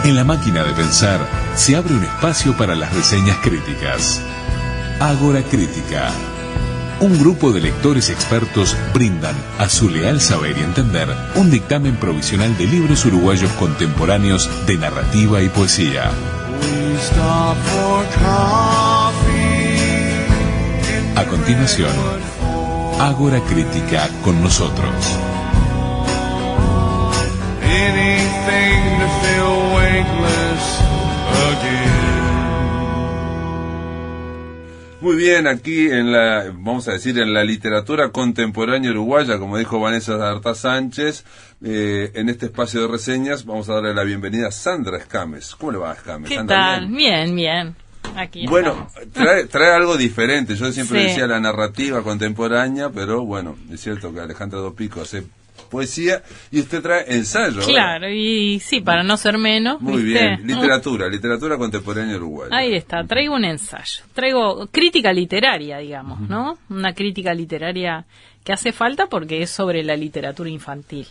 En la máquina de pensar se abre un espacio para las reseñas críticas. Ágora Crítica. Un grupo de lectores expertos brindan, a su leal saber y entender, un dictamen provisional de libros uruguayos contemporáneos de narrativa y poesía. A continuación, Ágora Crítica con nosotros. Muy bien, aquí en la, vamos a decir, en la literatura contemporánea uruguaya, como dijo Vanessa Arta Sánchez, en este espacio de reseñas vamos a darle la bienvenida a Sandra Escames. ¿Cómo le va, Escames? ¿Qué tal? Bien, bien. Aquí bueno, trae algo diferente. Yo siempre Sí. decía la narrativa contemporánea, pero bueno, es cierto que Alejandra Dopico hace poesía y usted trae ensayo. Claro, y sí, para no ser menos. Muy ¿viste? bien, literatura contemporánea uruguaya. Ahí está, traigo un ensayo. Traigo crítica literaria, digamos, ¿no? Una crítica literaria que hace falta porque es sobre la literatura infantil.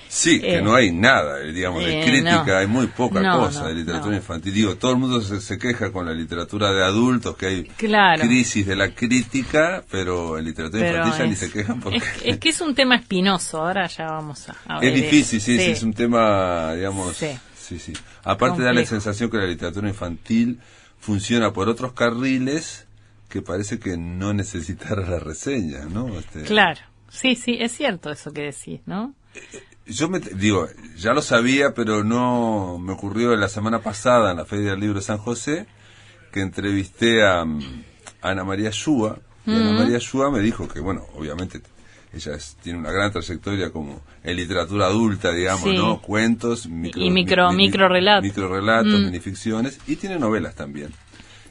Sí, que no hay nada, digamos, de crítica, no. hay muy poca No, cosa no, de literatura no. infantil. Digo, todo el mundo se queja con la literatura de adultos, que hay Claro. crisis de la crítica, pero en literatura Pero infantil ya ni es- se quejan porque... es que es un tema espinoso, ahora ya vamos a ver. Es difícil, sí, Sí. es un tema, digamos... Sí. Sí. Aparte da la Complejo. sensación que la literatura infantil funciona por otros carriles que parece que no necesitara la reseña, ¿no? Claro, sí, es cierto eso que decís, ¿no? Yo digo, ya lo sabía, pero no me ocurrió la semana pasada en la Feria del Libro de San José, que entrevisté a Ana María Shua, y Ana María Shua me dijo que, bueno, obviamente ella tiene una gran trayectoria como en literatura adulta, digamos, Sí. ¿no? Cuentos, microrelatos. microrelatos, minificciones, y tiene novelas también.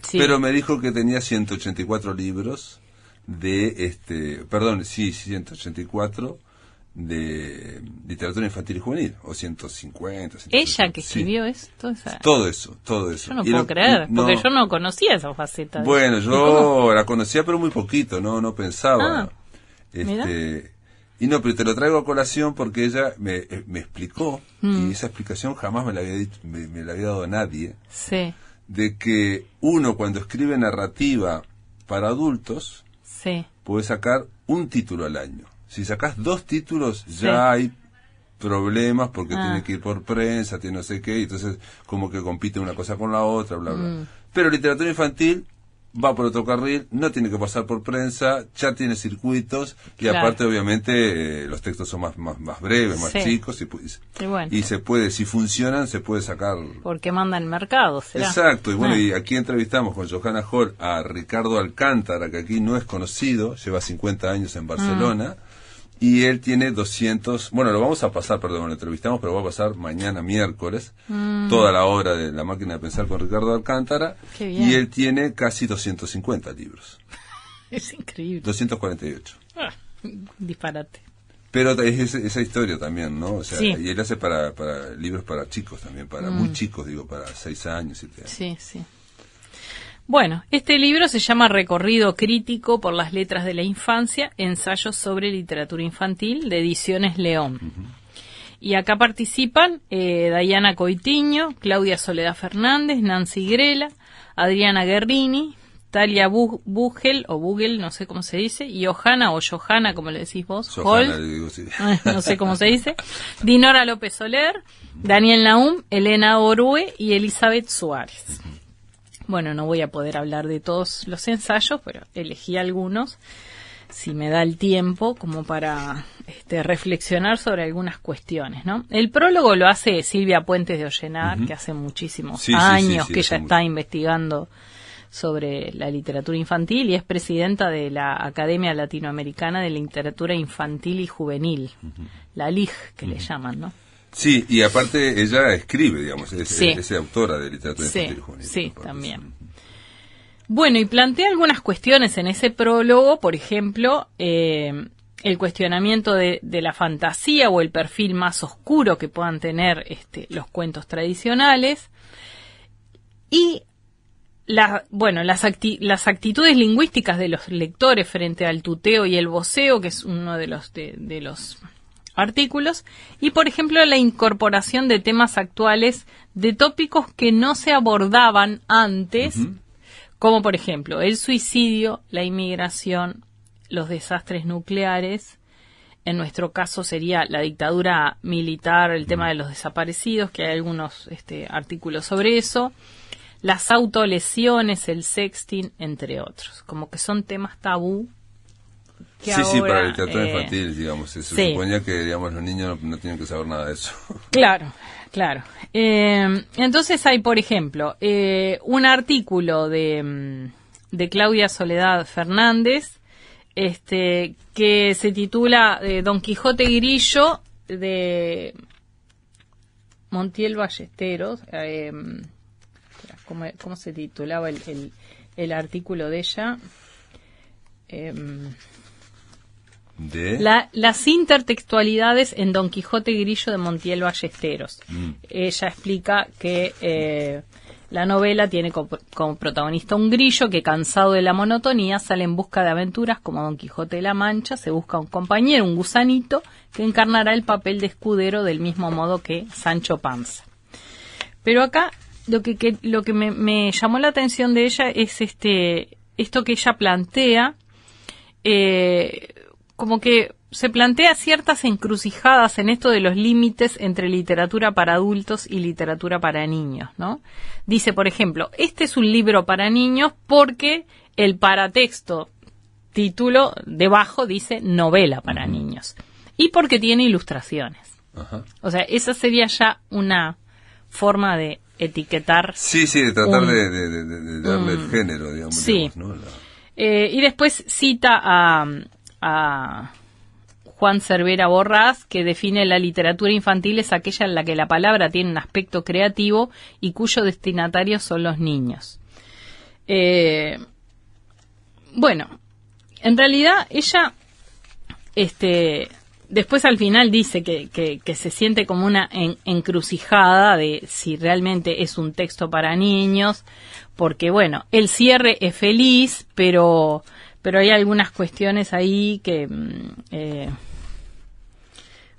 Sí. Pero me dijo que tenía 184 libros de 184 de literatura infantil y juvenil, o 150. Ella que sí. escribió esto, esa- Todo eso. yo no Y puedo creer, no- porque yo no conocía esa faceta. de Bueno, ella. ¿Y cómo? yo la conocía, pero muy poquito, no pensaba. Ah, mira. Y no, pero te lo traigo a colación porque ella me explicó, y esa explicación jamás me la había dicho, me la había dado nadie, Sí, de que uno cuando escribe narrativa para adultos sí. puede sacar un título al año. Si sacás 2 títulos, Sí. ya hay problemas porque Ah. tiene que ir por prensa, tiene no sé qué, y entonces como que compite una cosa con la otra, bla, bla. Pero literatura infantil va por otro carril, no tiene que pasar por prensa, ya tiene circuitos, y Claro. aparte obviamente los textos son más breves, más Sí. chicos, Y bueno, y se puede, si funcionan, se puede sacar... porque manda el mercado, ¿será? Exacto, y bueno, Ah. y aquí entrevistamos con Johanna Hall a Ricardo Alcántara, que aquí no es conocido, lleva 50 años en Barcelona, y él tiene 200, bueno, lo vamos a pasar, perdón, lo entrevistamos, pero va a pasar mañana miércoles, toda la obra de La máquina de pensar con Ricardo Alcántara, Qué bien. y él tiene casi 250 libros, Es increíble. 248. Ah, disparate. Pero es esa historia también, ¿no? O sea, Sí. y él hace para libros para chicos también, para muy chicos, digo, para 6 años, 7 años. Sí. Bueno, este libro se llama Recorrido crítico por las letras de la infancia, ensayos sobre literatura infantil, de Ediciones León. Y acá participan Dayana Coitiño, Claudia Soledad Fernández, Nancy Grela, Adriana Guerrini, Talia Bugel, o Bugel, no sé cómo se dice, y Johanna, o Johanna, como le decís vos, Johanna, Hall, le digo, sí. no sé cómo se dice, Dinora López Soler, Daniel Naum, Elena Orue y Elizabeth Suárez. Bueno, no voy a poder hablar de todos los ensayos, pero elegí algunos, si me da el tiempo, como para reflexionar sobre algunas cuestiones, ¿no? El prólogo lo hace Silvia Puentes de Ollenar, que hace muchísimos Sí, años sí, que hace ella mucho. está investigando sobre la literatura infantil y es presidenta de la Academia Latinoamericana de Literatura Infantil y Juvenil, la LIG, que le llaman, ¿no? Sí, y aparte ella escribe, digamos, Sí. es autora de literatura infantil y juvenil. Sí, aparte, también. Bueno, y plantea algunas cuestiones en ese prólogo, por ejemplo, el cuestionamiento de la fantasía o el perfil más oscuro que puedan tener los cuentos tradicionales y las actitudes lingüísticas de los lectores frente al tuteo y el voceo, que es uno de los artículos, y por ejemplo la incorporación de temas actuales de tópicos que no se abordaban antes, como por ejemplo el suicidio, la inmigración, los desastres nucleares. En nuestro caso sería la dictadura militar, el tema de los desaparecidos, que hay algunos artículos sobre eso, las autolesiones, el sexting, entre otros. Como que son temas tabú. Sí, para la literatura infantil, digamos. Se suponía que, digamos, los niños no tienen que saber nada de eso. Claro. Entonces hay, por ejemplo, un artículo de Claudia Soledad Fernández, que se titula Don Quijote Grillo, de Montiel Ballesteros. ¿Cómo se titulaba el artículo de ella? Las intertextualidades en Don Quijote Grillo de Montiel Ballesteros. Ella explica que la novela tiene como protagonista un grillo que, cansado de la monotonía, sale en busca de aventuras como Don Quijote de la Mancha. Se busca un compañero, un gusanito, que encarnará el papel de escudero del mismo modo que Sancho Panza. Pero acá lo que me llamó la atención de ella es esto que ella plantea, como que se plantea ciertas encrucijadas en esto de los límites entre literatura para adultos y literatura para niños, ¿no? Dice, por ejemplo, este es un libro para niños porque el paratexto, título, debajo dice novela para niños. Y porque tiene ilustraciones. Ajá. O sea, esa sería ya una forma de etiquetar. Sí, de tratar de darle el género, digamos. Sí. ¿No? Y después cita a Juan Cervera Borrás, que define la literatura infantil es aquella en la que la palabra tiene un aspecto creativo y cuyo destinatario son los niños. Bueno, en realidad ella después al final dice que se siente como una encrucijada de si realmente es un texto para niños, porque bueno, el cierre es feliz, pero hay algunas cuestiones ahí que,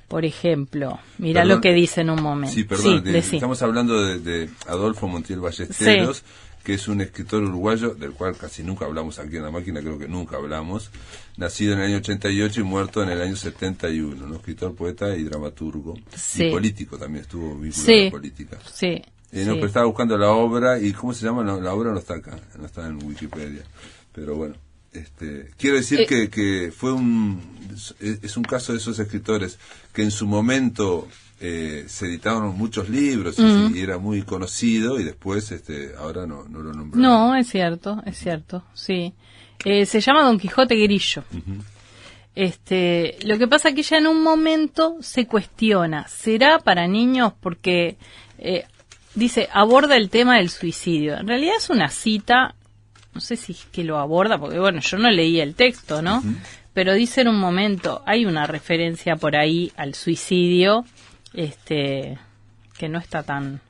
por ejemplo, mira lo que dice en un momento. Sí, perdón, estamos hablando de Adolfo Montiel Ballesteros, que es un escritor uruguayo, del cual casi nunca hablamos aquí en La Máquina, creo que nunca hablamos, nacido en el año 88 y muerto en el año 71, ¿no? Escritor, poeta y dramaturgo, y político también, estuvo vinculado a la política. Sí. No, pero estaba buscando la obra, y ¿cómo se llama? No, la obra no está acá, no está en Wikipedia, pero bueno. Quiero decir que es un caso de esos escritores que en su momento se editaron muchos libros y era muy conocido, y después ahora no lo nombraron. No, es cierto, sí. Se llama Don Quijote Grillo. Lo que pasa es que ya en un momento se cuestiona, ¿será para niños? Porque dice, aborda el tema del suicidio. En realidad es una cita, no sé si es que lo aborda, porque bueno, yo no leí el texto, ¿no? Pero dice en un momento, hay una referencia por ahí al suicidio, que no está tan...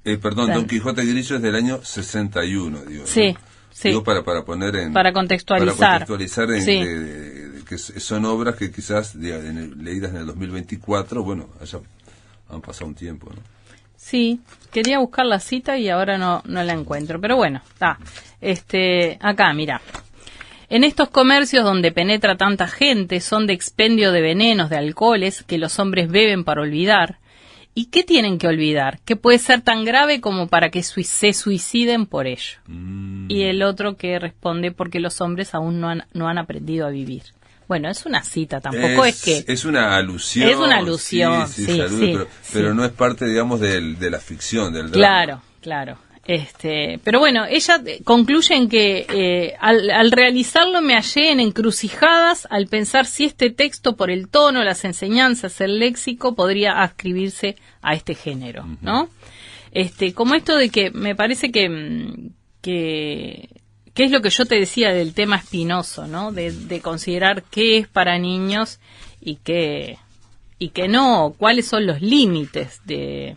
perdón, Don Quijote Grillo es del año 61, digo. Sí, ¿no? sí. Digo para poner en... Para contextualizar. Que son obras que quizás leídas en el 2024, bueno, han pasado un tiempo, ¿no? Sí, quería buscar la cita y ahora no la encuentro, pero bueno, está. Acá, mira. En estos comercios donde penetra tanta gente, son de expendio de venenos, de alcoholes, que los hombres beben para olvidar. ¿Y qué tienen que olvidar? ¿Qué puede ser tan grave como para que se suiciden por ello? Y el otro que responde, porque los hombres aún no han aprendido a vivir. Bueno, es una cita, tampoco es que... Es una alusión. Es una alusión, sí, pero no es parte, digamos, de la ficción, del drama. Claro. Pero bueno, ella concluye en que al realizarlo me hallé en encrucijadas al pensar si este texto, por el tono, las enseñanzas, el léxico, podría adscribirse a este género, ¿no? Como esto de que me parece que es lo que yo te decía del tema espinoso, ¿no? De considerar qué es para niños y qué no, cuáles son los límites de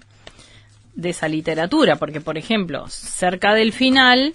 esa literatura, porque por ejemplo, cerca del final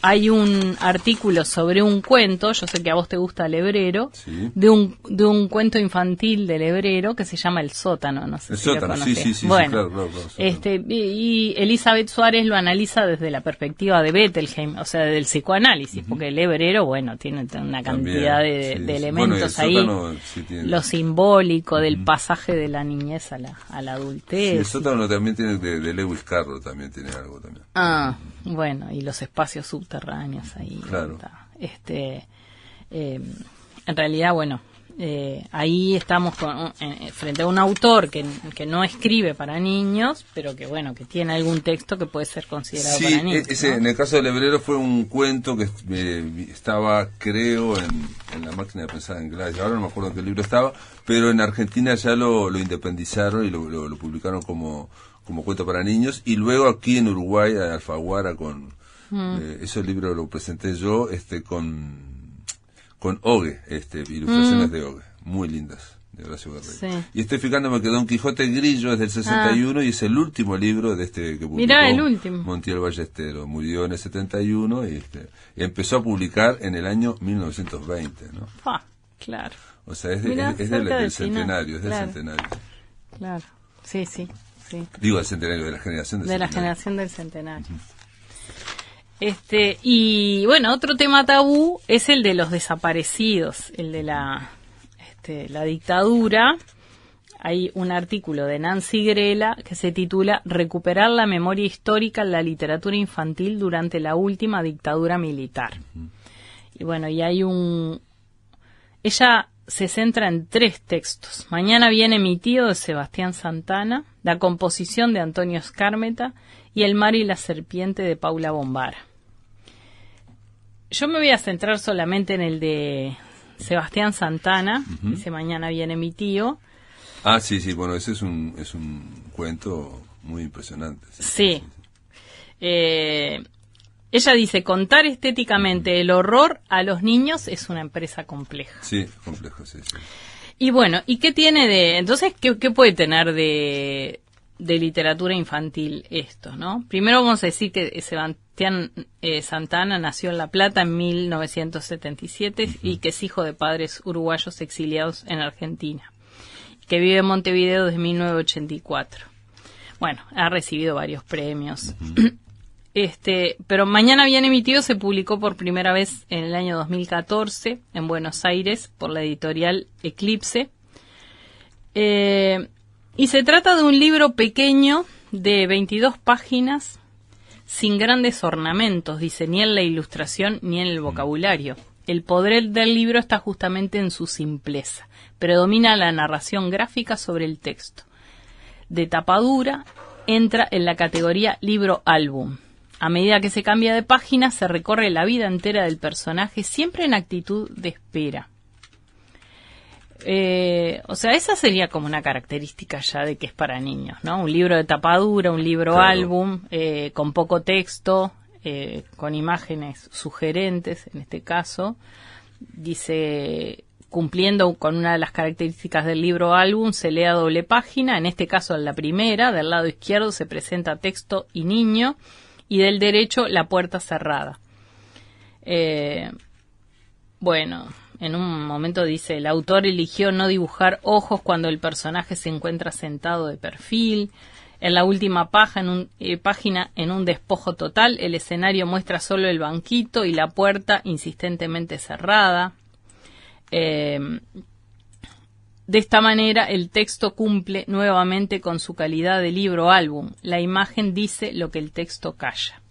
hay un artículo sobre un cuento, yo sé que a vos te gusta el hebrero, Sí. de un cuento infantil del hebrero que se llama El Sótano, no sé El si lo sótano, conocés. sí, Bueno, claro, Sótano. y Elizabeth Suárez lo analiza desde la perspectiva de Bettelheim, o sea, del psicoanálisis, porque el hebrero, bueno, tiene una cantidad También, de sí. elementos Bueno, y el ahí, sótano sí tiene. lo simbólico del pasaje de la niñez a la Sí, adultez. el sótano también tiene de Lewis Carroll, también tiene algo también. Ah, bueno, y los espacios subterráneos ahí. Claro. Está. En realidad, bueno, ahí estamos frente a un autor que no escribe para niños, pero que, bueno, que tiene algún texto que puede ser considerado para niños. Ese, ¿no? en el caso del hebrero fue un cuento que estaba, creo, en La máquina de pensar en Gladys. Ahora no me acuerdo en qué libro estaba, pero en Argentina ya lo independizaron y lo publicaron como cuento para niños. Y luego aquí en Uruguay, a Alfaguara, ese libro lo presenté yo con Ogue, ilustraciones de Ogue, muy lindas, de Horacio Guerrero. Sí. Y estoy fijándome que Don Quijote Grillo es del 61 y es el último libro de que publicó. Mirá, el último. Montiel Ballestero murió en el 71 y empezó a publicar en el año 1920, ¿no? Claro. O sea, es Mirá, del cerca centenario, claro. centenario. Claro, sí. Digo, del centenario, de la generación del De la centenario. generación del centenario. Y bueno, otro tema tabú es el de los desaparecidos, el de la dictadura. Hay un artículo de Nancy Grela que se titula Recuperar la memoria histórica en la literatura infantil durante la última dictadura militar. Y bueno, y hay ella se centra en 3 textos. Mañana viene mi tío, de Sebastián Santana, La composición, de Antonio Skármeta, y El mar y la serpiente, de Paula Bombara. Yo me voy a centrar solamente en el de Sebastián Santana, dice Mañana viene mi tío. Ah, sí, bueno, ese es un cuento muy impresionante. Sí. Ella dice, contar estéticamente el horror a los niños es una empresa compleja. Sí, complejo, sí. Y bueno, ¿y qué tiene de...? Entonces, ¿qué puede tener de literatura infantil esto, no? Primero vamos a decir que Sebastián Santana nació en La Plata en 1977 y que es hijo de padres uruguayos exiliados en Argentina, que vive en Montevideo desde 1984. Bueno, ha recibido varios premios. Pero Mañana viene mi tío se publicó por primera vez en el año 2014 en Buenos Aires por la editorial Eclipse. Y se trata de un libro pequeño de 22 páginas sin grandes ornamentos, dice, ni en la ilustración ni en el vocabulario. El poder del libro está justamente en su simpleza. Predomina la narración gráfica sobre el texto. De tapadura entra en la categoría libro-álbum. A medida que se cambia de página, se recorre la vida entera del personaje, siempre en actitud de espera. O sea, esa sería como una característica ya de que es para niños, ¿no? Un libro de tapadura, un libro-álbum, con poco texto, con imágenes sugerentes, en este caso. Dice, cumpliendo con una de las características del libro-álbum, se lee a doble página. En este caso, en la primera, del lado izquierdo se presenta texto y niño, y del derecho la puerta cerrada. Bueno, en un momento dice, el autor eligió no dibujar ojos cuando el personaje se encuentra sentado de perfil. En la última página, en un despojo total, el escenario muestra solo el banquito y la puerta insistentemente cerrada. De esta manera, el texto cumple nuevamente con su calidad de libro-álbum. La imagen dice lo que el texto calla.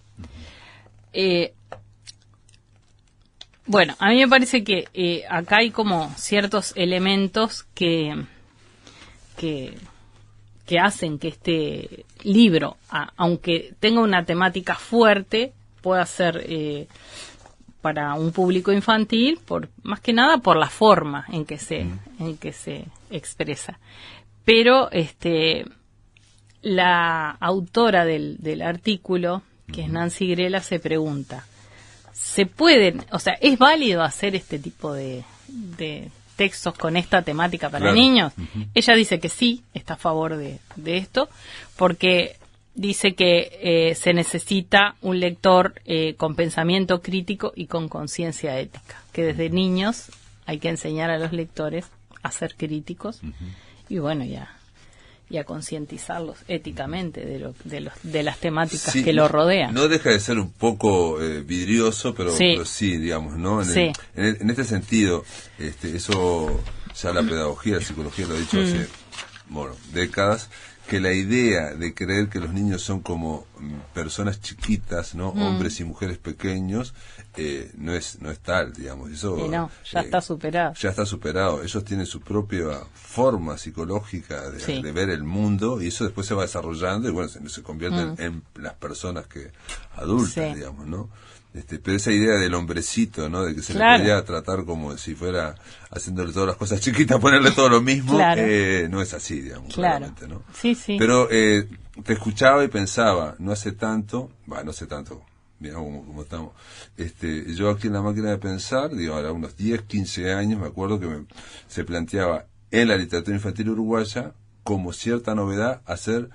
Bueno, a mí me parece que acá hay como ciertos elementos que hacen que este libro, aunque tenga una temática fuerte, pueda ser para un público infantil, más que nada por la forma en que se expresa. Pero la autora del artículo, que es Nancy Grela, se pregunta, ¿es válido hacer este tipo de textos con esta temática para niños? Ella dice que sí, está a favor de esto, porque dice que se necesita un lector con pensamiento crítico y con conciencia ética, que desde niños hay que enseñar a los lectores a ser críticos y bueno, y a concientizarlos éticamente de las temáticas que lo rodean. No deja de ser un poco vidrioso, pero sí, digamos, ¿no? En este sentido, eso ya la pedagogía, la psicología lo ha dicho hace, décadas, que la idea de creer que los niños son como personas chiquitas, ¿no? Hombres y mujeres pequeños, no es tal, digamos. Eso ya está superado. Ya está superado. Ellos tienen su propia forma psicológica de ver el mundo, y eso después se va desarrollando y bueno, se convierten en las personas adultas, digamos, ¿no? Pero esa idea del hombrecito, ¿no? De que se le podría tratar como si fuera haciéndole todas las cosas chiquitas, ponerle todo lo mismo, no es así, digamos, claramente, ¿no? Sí. Pero te escuchaba y pensaba, no hace tanto, mirá cómo estamos, yo aquí en la máquina de pensar, digo, ahora unos 10, 15 años, me acuerdo que se planteaba en la literatura infantil uruguaya como cierta novedad hacer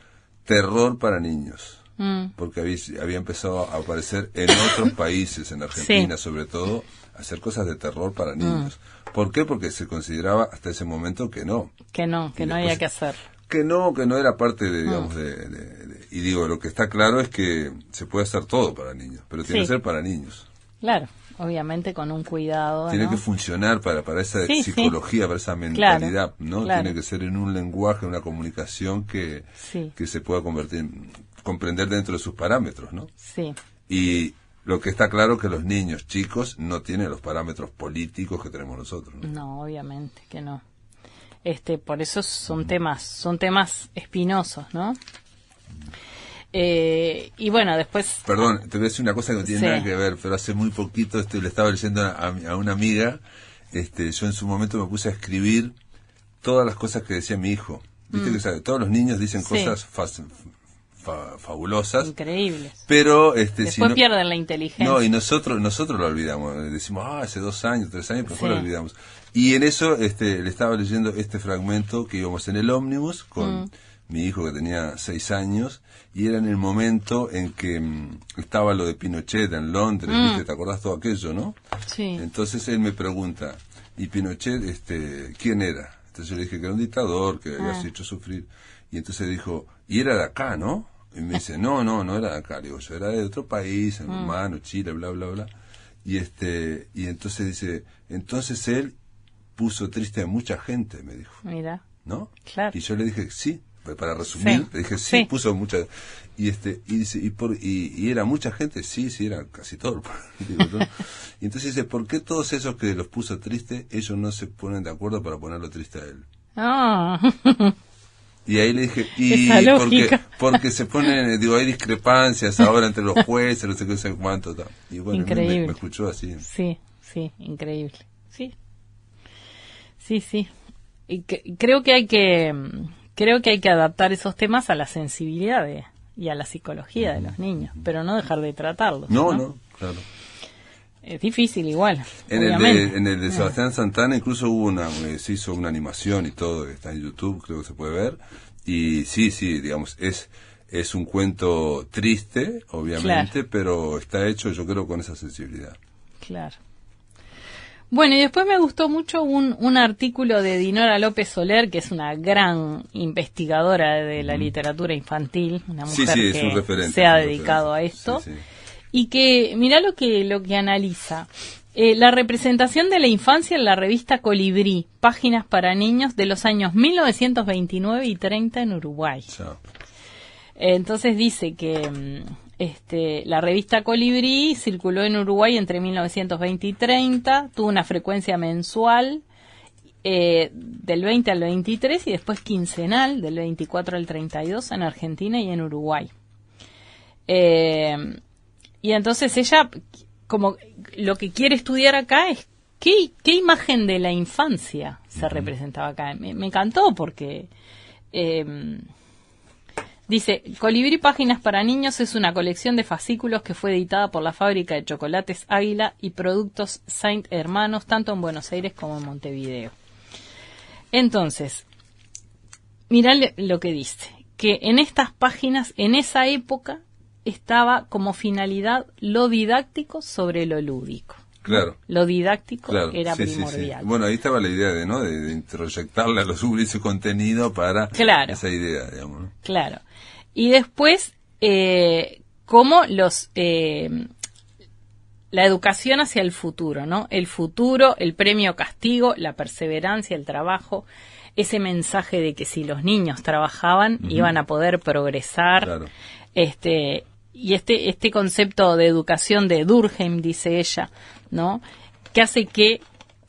terror para niños. Porque había empezado a aparecer en otros países, en Argentina sobre todo, hacer cosas de terror para niños. ¿Por qué? Porque se consideraba hasta ese momento que no. Que no había que hacer. Que no era parte de, digamos, y digo, lo que está claro es que se puede hacer todo para niños, pero tiene que ser para niños. Claro, obviamente con un cuidado. Tiene que funcionar para esa psicología, para esa mentalidad, ¿no? Tiene que ser en un lenguaje, una comunicación que se pueda comprender dentro de sus parámetros, ¿no? Sí. Y lo que está claro es que los niños chicos no tienen los parámetros políticos que tenemos nosotros, ¿no? No, obviamente que no. Por eso son temas espinosos, ¿no? Y bueno, después... Perdón, te voy a decir una cosa que no tiene nada que ver, pero hace muy poquito le estaba leyendo a una amiga, yo en su momento me puse a escribir todas las cosas que decía mi hijo. Viste que todos los niños dicen cosas fabulosas, increíbles, pero después pierden la inteligencia. No, y nosotros lo olvidamos, decimos hace 2 años, 3 años, pero después lo olvidamos. Y en eso le estaba leyendo este fragmento que íbamos en el ómnibus con mi hijo que tenía 6 años, y era en el momento en que estaba lo de Pinochet en Londres, ¿viste? ¿Te acordás todo aquello, no? Sí. Entonces él me pregunta, ¿y Pinochet quién era? Entonces yo le dije que era un dictador, que había hecho sufrir. Y entonces dijo, y era de acá, ¿no? Y me dice, no era de acá. Le digo, yo era de otro país, hermano, Chile, bla, bla, bla. Y entonces dice, entonces él puso triste a mucha gente, me dijo. Mira. ¿No? Claro. Y yo le dije, sí, para resumir, le dije, sí, puso mucha. Y dice, y era mucha gente, sí, era casi todo. Digo, ¿no? Y entonces dice, ¿por qué todos esos que los puso triste, ellos no se ponen de acuerdo para ponerlo triste a él? Y ahí le dije, porque se ponen, hay discrepancias ahora entre los jueces, no sé qué, no sé cuánto. Y bueno, me escuchó así. Sí, increíble. Sí. Y creo que hay que adaptar esos temas a la sensibilidad y a la psicología de los niños, pero no dejar de tratarlos. No, claro. Es difícil igual. En el de Sebastián Santana incluso se hizo una animación y todo, que está en YouTube, creo que se puede ver. Y sí, digamos, es un cuento triste, obviamente, pero está hecho, yo creo, con esa sensibilidad. Claro. Bueno, y después me gustó mucho un artículo de Dinora López Soler, que es una gran investigadora de la literatura infantil, una mujer es un referente, se ha dedicado a esto. Sí. Y que, mirá lo que analiza. La representación de la infancia en la revista Colibrí, páginas para niños de los años 1929 y 30 en Uruguay. Entonces dice que la revista Colibrí circuló en Uruguay entre 1920 y 30, tuvo una frecuencia mensual del 20 al 23 y después quincenal del 24 al 32 en Argentina y en Uruguay. Y entonces ella, como lo que quiere estudiar acá es qué imagen de la infancia se representaba acá. Me encantó porque dice, Colibrí Páginas para Niños es una colección de fascículos que fue editada por la fábrica de chocolates Águila y productos Saint Hermanos, tanto en Buenos Aires como en Montevideo. Entonces, mirá lo que dice. que en estas páginas, en esa época, estaba como finalidad lo didáctico sobre lo lúdico. Claro. Lo didáctico era sí, primordial. Sí. Bueno, ahí estaba la idea de introyectarle a los ese contenido para esa idea, digamos, ¿no? Claro. Y después, como la educación hacia el futuro, ¿no? El futuro, el premio castigo, la perseverancia, el trabajo, ese mensaje de que si los niños trabajaban iban a poder progresar. Claro. Y este concepto de educación de Durkheim, dice ella, ¿no? Que hace que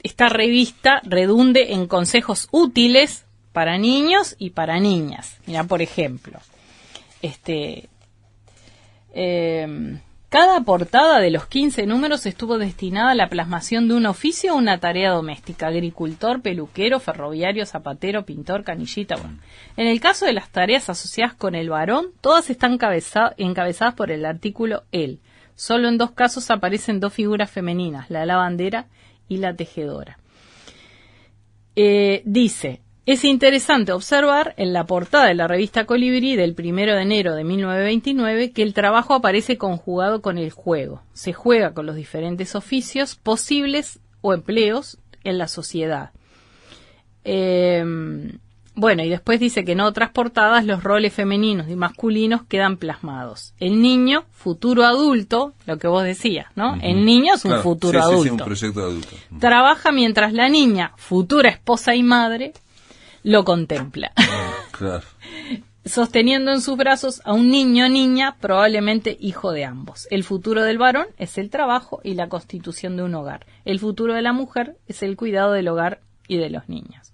esta revista redunde en consejos útiles para niños y para niñas. Mira, por ejemplo, cada portada de los 15 números estuvo destinada a la plasmación de un oficio o una tarea doméstica: agricultor, peluquero, ferroviario, zapatero, pintor, canillita. Bueno. En el caso de las tareas asociadas con el varón, todas están encabezadas por el artículo él. Solo en 2 casos aparecen 2 figuras femeninas, la lavandera y la tejedora. Dice: es interesante observar en la portada de la revista Colibrí del 1 de enero de 1929 que el trabajo aparece conjugado con el juego. Se juega con los diferentes oficios posibles o empleos en la sociedad. Bueno, y después dice que en otras portadas los roles femeninos y masculinos quedan plasmados. El niño, futuro adulto, lo que vos decías, ¿no? El niño es un futuro adulto. Sí, un proyecto de adulto. Trabaja mientras la niña, futura esposa y madre, lo contempla. Claro. Sosteniendo en sus brazos a un niño o niña, probablemente hijo de ambos. El futuro del varón es el trabajo y la constitución de un hogar. El futuro de la mujer es el cuidado del hogar y de los niños.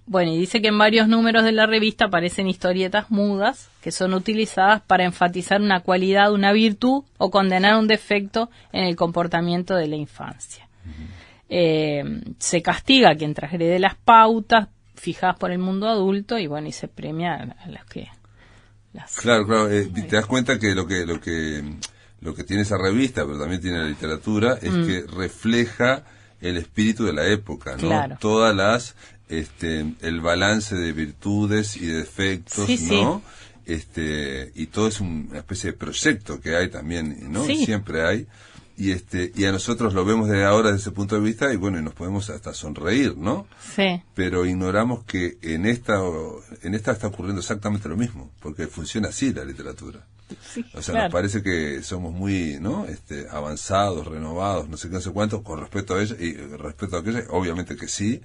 Bueno, y dice que en varios números de la revista aparecen historietas mudas que son utilizadas para enfatizar una cualidad, una virtud o condenar un defecto en el comportamiento de la infancia. Se castiga a quien transgrede las pautas fijadas por el mundo adulto y bueno, y se premia a las que claro, te das cuenta que lo que tiene esa revista, pero también tiene la literatura, es que refleja el espíritu de la época, ¿no? Claro. Todas las el balance de virtudes y de defectos, sí, ¿no? Y todo es una especie de proyecto que hay también, ¿no? Sí. Siempre hay. Y a nosotros lo vemos desde ahora desde ese punto de vista y bueno, y nos podemos hasta sonreír, ¿no? Sí. Pero ignoramos que en esta está ocurriendo exactamente lo mismo, porque funciona así la literatura. Sí, o sea, claro. Nos parece que somos muy, ¿no? Avanzados, renovados, no sé qué, no sé cuánto, con respecto a ella, y respecto a aquella, obviamente que sí,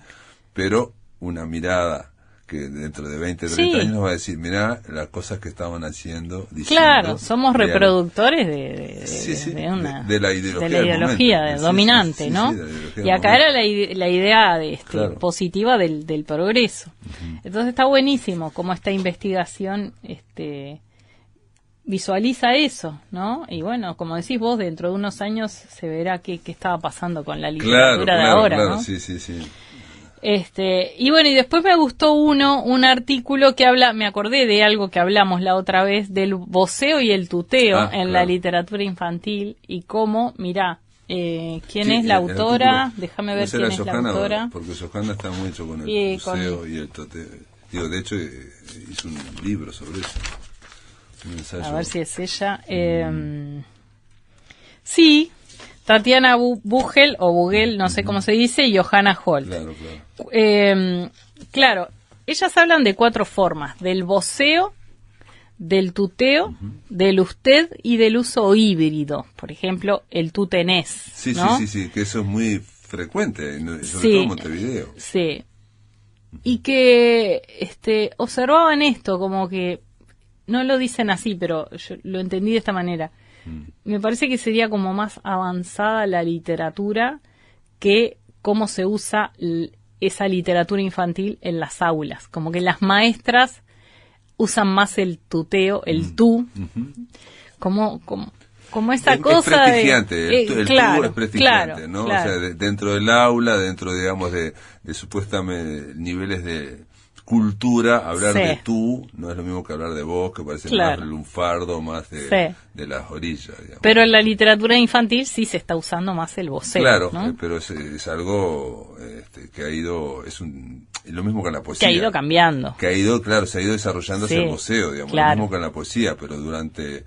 pero una mirada que dentro de 20, 30 años nos va a decir, mirá las cosas que estaban haciendo, diciendo. Claro, somos reproductores de la ideología dominante, ¿no? Sí, y acá era la idea claro. positiva del progreso. Entonces está buenísimo cómo esta investigación visualiza eso, ¿no? Y bueno, como decís vos, dentro de unos años se verá qué estaba pasando con la literatura de ahora, claro, ¿no? Sí. Y bueno, y después me gustó un artículo que habla, me acordé de algo que hablamos la otra vez, del voceo y el tuteo en la literatura infantil, y cómo, mirá, ¿quién es la autora? Déjame ver quién es la autora. Porque Johanna está mucho con el voceo y el tuteo. Digo, de hecho, hizo un libro sobre eso. Un ensayo. A ver si es ella. Sí, Tatiana Bugel, o Bugel, no sé cómo se dice, y Johanna Holt. Claro, ellas hablan de 4 formas: del voceo, del tuteo, del usted y del uso híbrido. Por ejemplo, el tú tenés. Sí, ¿no? sí, que eso es muy frecuente, sobre todo en Montevideo. Sí. Y que observaban esto, como que no lo dicen así, pero yo lo entendí de esta manera. Me parece que sería como más avanzada la literatura que cómo se usa esa literatura infantil en las aulas. Como que las maestras usan más el tuteo, el tú, como esa cosa es prestigiante, el claro, tú es prestigiante, ¿no? Claro. O sea, dentro del aula, dentro, digamos, de supuestamente niveles cultura, hablar Sí. de tú no es lo mismo que hablar de vos, que parece Claro. más lunfardo, más Sí. de las orillas, digamos. Pero en la literatura infantil sí se está usando más el voceo, Claro, ¿no? pero es algo que ha ido, es lo mismo que en la poesía. Que ha ido cambiando. Que ha ido, claro, se ha ido desarrollando hacia Sí, el voceo, digamos, claro. lo mismo que en la poesía, pero durante,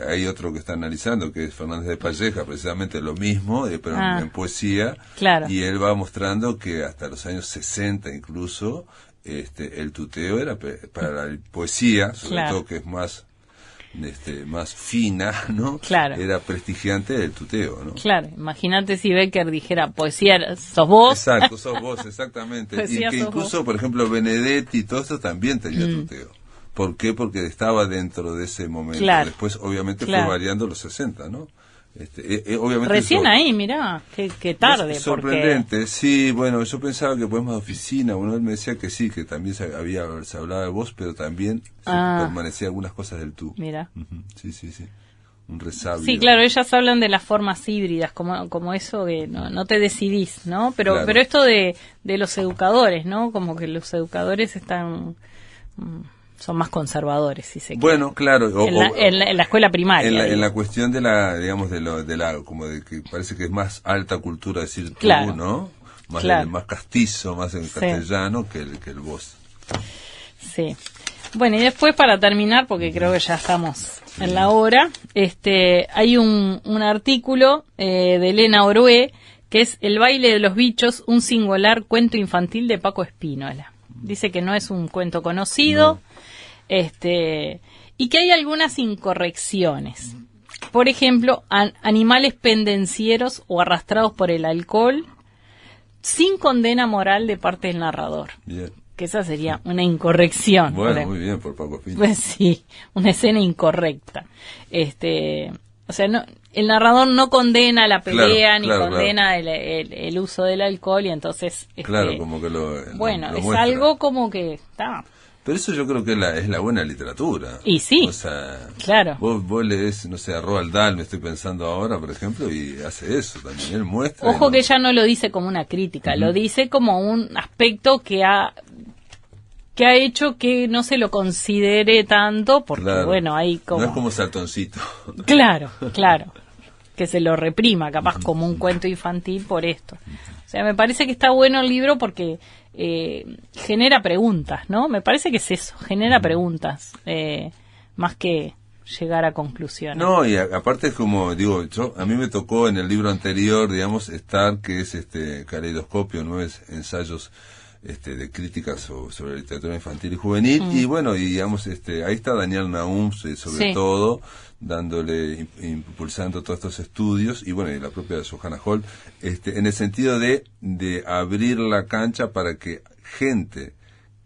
hay otro que está analizando, que es Fernández de Palleja, precisamente lo mismo, pero en poesía, claro. y él va mostrando que hasta los años 60 incluso, el tuteo era para la poesía, sobre Claro. todo que es más fina, ¿no? Claro. Era prestigiante el tuteo, ¿no? Claro, imagínate si Becker dijera poesía, sos vos. Exacto, sos vos, exactamente. Poesía Y que sos incluso, vos. por ejemplo, Benedetti y todo esto también tenía tuteo. ¿Por qué? Porque estaba dentro de ese momento. Claro. Después, obviamente, Claro. fue variando los 60, ¿no? Obviamente Recién eso- ahí, mirá, qué tarde. Es sorprendente, sí, bueno, yo pensaba que poemas de oficina, bueno, él me decía que sí, que también se hablaba de vos, pero también permanecía algunas cosas del tú. Porque, mira. Ujú, sí, sí, sí. Un resabio. Sí, claro, ellas hablan de las formas híbridas, como eso que no te decidís, ¿no? Pero Claro. pero esto de los educadores, ¿no? Como que los educadores son más conservadores, si se quiere. Bueno, claro. En la escuela primaria. En digo. la cuestión de la, digamos, como de que parece que es más alta cultura decir tú, Claro. ¿no? Más, Claro. más castizo, más en Sí. castellano que el vos. Sí. Bueno, y después para terminar, porque creo que ya estamos en la hora, hay un artículo de Elena Orué, que es El baile de los bichos, un singular cuento infantil de Paco Espínola. Dice que no es un cuento conocido, y que hay algunas incorrecciones. Por ejemplo, animales pendencieros o arrastrados por el alcohol, sin condena moral de parte del narrador. Bien. Que esa sería una incorrección. Bueno, muy bien, por Paco Espínola. Pues sí, una escena incorrecta. O sea, no, el narrador no condena la pelea Claro, ni claro, condena el uso del alcohol y entonces Claro, como que bueno, lo es muestra. algo como que está. Pero eso yo creo que es la buena literatura. Y sí, O sea, claro. Vos lees, no sé, a Roald Dahl, me estoy pensando ahora, por ejemplo, y hace eso también. Él muestra. Ojo que ella no lo dice como una crítica, lo dice como un aspecto que ha hecho que no se lo considere tanto, porque Claro. bueno, hay como... No es como Saltoncito. Claro, que se lo reprima, capaz como un cuento infantil por esto. O sea, me parece que está bueno el libro porque genera preguntas, ¿no? Me parece que es eso, genera preguntas, más que llegar a conclusiones. No, y aparte es como, digo, a mí me tocó en el libro anterior, digamos, que es Caleidoscopio, 9 ensayos de críticas sobre literatura infantil y juvenil, y bueno, y digamos, ahí está Daniel Naum, sobre Sí. todo, impulsando todos estos estudios, y bueno, y la propia Johanna Holt, en el sentido de abrir la cancha para que gente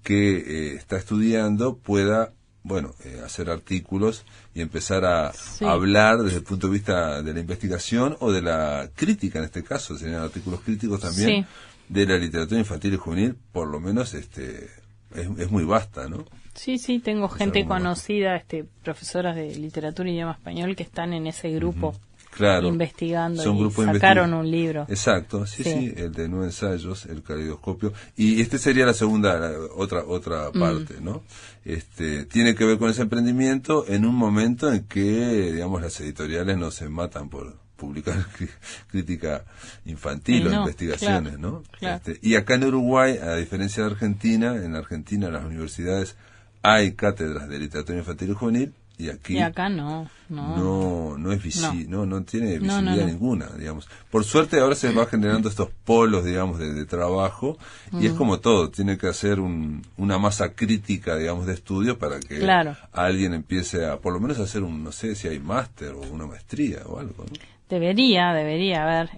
que está estudiando pueda, bueno, hacer artículos y empezar a Sí. hablar desde el punto de vista de la investigación o de la crítica, en este caso, serían artículos críticos también, Sí. de la literatura infantil y juvenil, por lo menos es muy vasta, ¿no? Sí, tengo gente algo más. conocida, profesoras de literatura y idioma español que están en ese grupo Claro. investigando Son y grupos sacaron un libro. Exacto, sí, el de 9 ensayos, el Caleidoscopio. Y sería la segunda, otra parte, ¿no? Tiene que ver con ese emprendimiento en un momento en que, digamos, las editoriales no se matan por publicar crítica infantil Y o no, investigaciones, claro, ¿no? claro. Y acá en Uruguay, a diferencia de Argentina, en Argentina las universidades hay cátedras de literatura infantil y juvenil, y aquí Y acá no. no es no tiene No, visibilidad no. ninguna, digamos. Por suerte ahora se va generando estos polos, digamos, de trabajo, y es como todo, tiene que hacer una masa crítica, digamos, de estudio para que Claro. alguien empiece a, por lo menos, hacer no sé si hay máster o una maestría o algo, ¿no? Debería haber.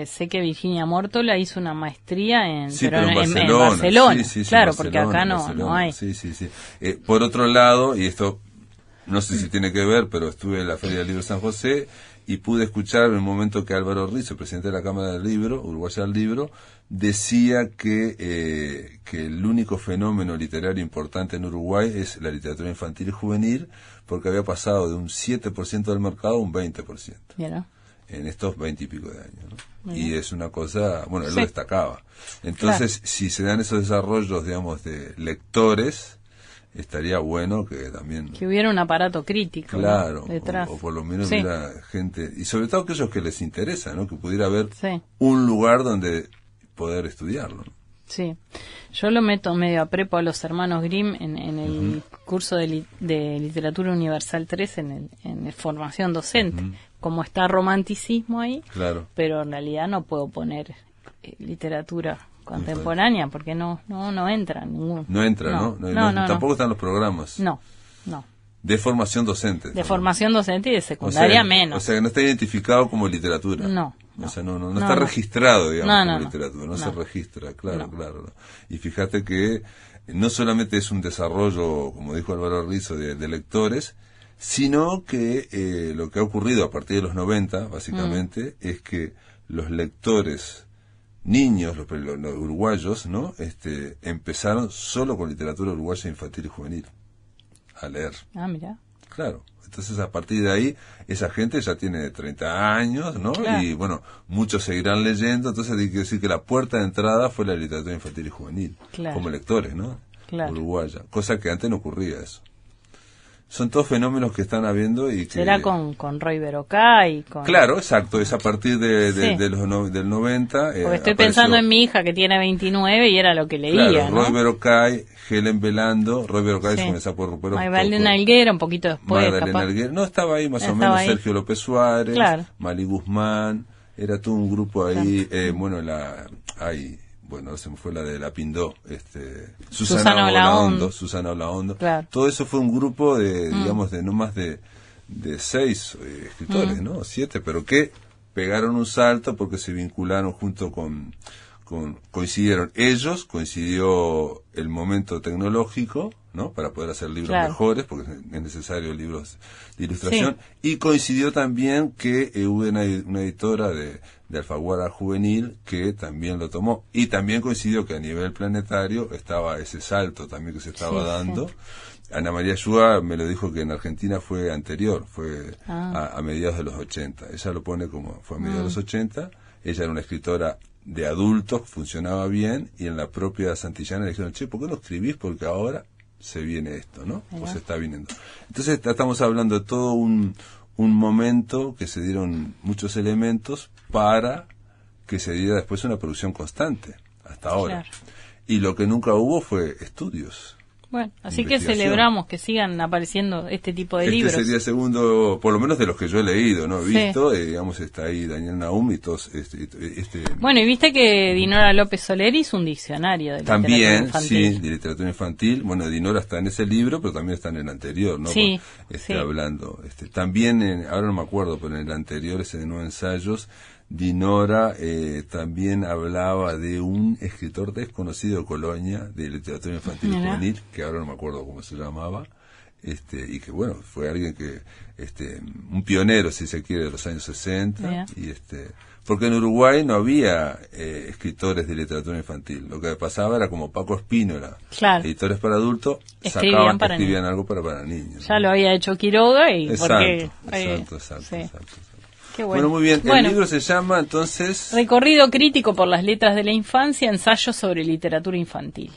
Sé que Virginia Mórtola hizo una maestría en Barcelona. Sí, claro, en porque Barcelona, acá no Barcelona. hay. Sí. Por otro lado, y esto no sé si tiene que ver, pero estuve en la Feria del Libro de San José y pude escuchar en un momento que Álvaro Rizzo, presidente de la Cámara del Libro, Uruguaya del Libro, decía que el único fenómeno literario importante en Uruguay es la literatura infantil y juvenil, porque había pasado de un 7% del mercado a un 20%. Mira. en estos 20 y pico de años, ¿no? Y es una cosa, bueno, él lo destacaba. Entonces, si se dan esos desarrollos, digamos, de lectores, estaría bueno que también... Que hubiera un aparato crítico, claro, ¿no? Detrás. O por lo menos hubiera gente, y sobre todo aquellos que les interesa, ¿no? Que pudiera haber Sí. un lugar donde poder estudiarlo, ¿no? Sí, yo lo meto medio a prepo a los hermanos Grimm en el curso de Literatura Universal 3 en formación docente. Como está romanticismo ahí, Claro. pero en realidad no puedo poner literatura contemporánea porque no entra ningún. No entra, ¿no? Tampoco están los programas. No. De formación docente. De formación docente y de secundaria menos. O sea, que no está identificado como literatura. No. O sea, no está registrado, digamos, como literatura. No se registra, claro. Y fíjate que no solamente es un desarrollo, como dijo Álvaro Rizzo, de lectores, sino que lo que ha ocurrido a partir de los 90, básicamente, es que los lectores niños, los uruguayos, ¿no? Empezaron solo con literatura uruguaya infantil y juvenil a leer. Ah, mira. Claro. Entonces, a partir de ahí, esa gente ya tiene 30 años, ¿no? Claro. Y, bueno, muchos seguirán leyendo. Entonces, hay que decir que la puerta de entrada fue la literatura infantil y juvenil. Claro. Como lectores, ¿no? Claro. Uruguaya. Cosa que antes no ocurría eso. Son todos fenómenos que están habiendo y que... Será con Roy Berocay. Claro, exacto. Es a partir del 90. Porque estoy pensando en mi hija que tiene 29 y era lo que leía, claro, ¿no? Roy Berocay, Helen Velando. Roy Berocay se comenzó por recupero. Magdalena Helguera, un poquito después. Magdalena Helguera. No, estaba ahí más o menos ahí. Sergio López Suárez, Mali Guzmán. Era todo un grupo ahí. Bueno, se me fue la de la Pindó, Susana Olaondo. Claro. Todo eso fue un grupo de, digamos, de no más de 6 escritores, ¿no? 7, pero que pegaron un salto porque se vincularon junto coincidieron ellos, coincidió el momento tecnológico, ¿no? Para poder hacer libros mejores, porque es necesario libros de ilustración, y coincidió también que hubo una editora de Alfaguara Juvenil que también lo tomó, y también coincidió que a nivel planetario estaba ese salto también que se estaba dando. Ana María Yúa me lo dijo que en Argentina fue anterior, fue a mediados de los 80. Ella lo pone como fue a mediados de los 80. Ella era una escritora de adultos, funcionaba bien, y en la propia Santillana le dijeron, che, ¿por qué no escribís? Porque ahora se viene esto, ¿no? O se está viniendo. Entonces estamos hablando de todo un momento que se dieron muchos elementos para que se diera después una producción constante, hasta ahora. Claro. Y lo que nunca hubo fue estudios. Bueno, así que celebramos que sigan apareciendo este tipo de libros. Sería el segundo, por lo menos de los que yo he leído, ¿no? He visto, digamos, está ahí Daniel Naum y todos. Bueno, y viste que Dinora López Soler hizo un diccionario de literatura infantil. Sí, de literatura infantil. Bueno, Dinora está en ese libro, pero también está en el anterior, ¿no? Sí. Hablando. También, ahora no me acuerdo, pero en el anterior, ese de 9 ensayos, Dinora también hablaba de un escritor desconocido de Colonia, de literatura infantil y juvenil, que ahora no me acuerdo cómo se llamaba, y que bueno, fue alguien que, un pionero, si se quiere, de los años 60, y porque en Uruguay no había escritores de literatura infantil. Lo que pasaba era como Paco Espínola, editores para adultos, escribían algo para niños. Ya ¿no? Lo había hecho Quiroga y Exacto. Qué bueno. Muy bien. El libro se llama, entonces... Recorrido crítico por las letras de la infancia, ensayo sobre literatura infantil.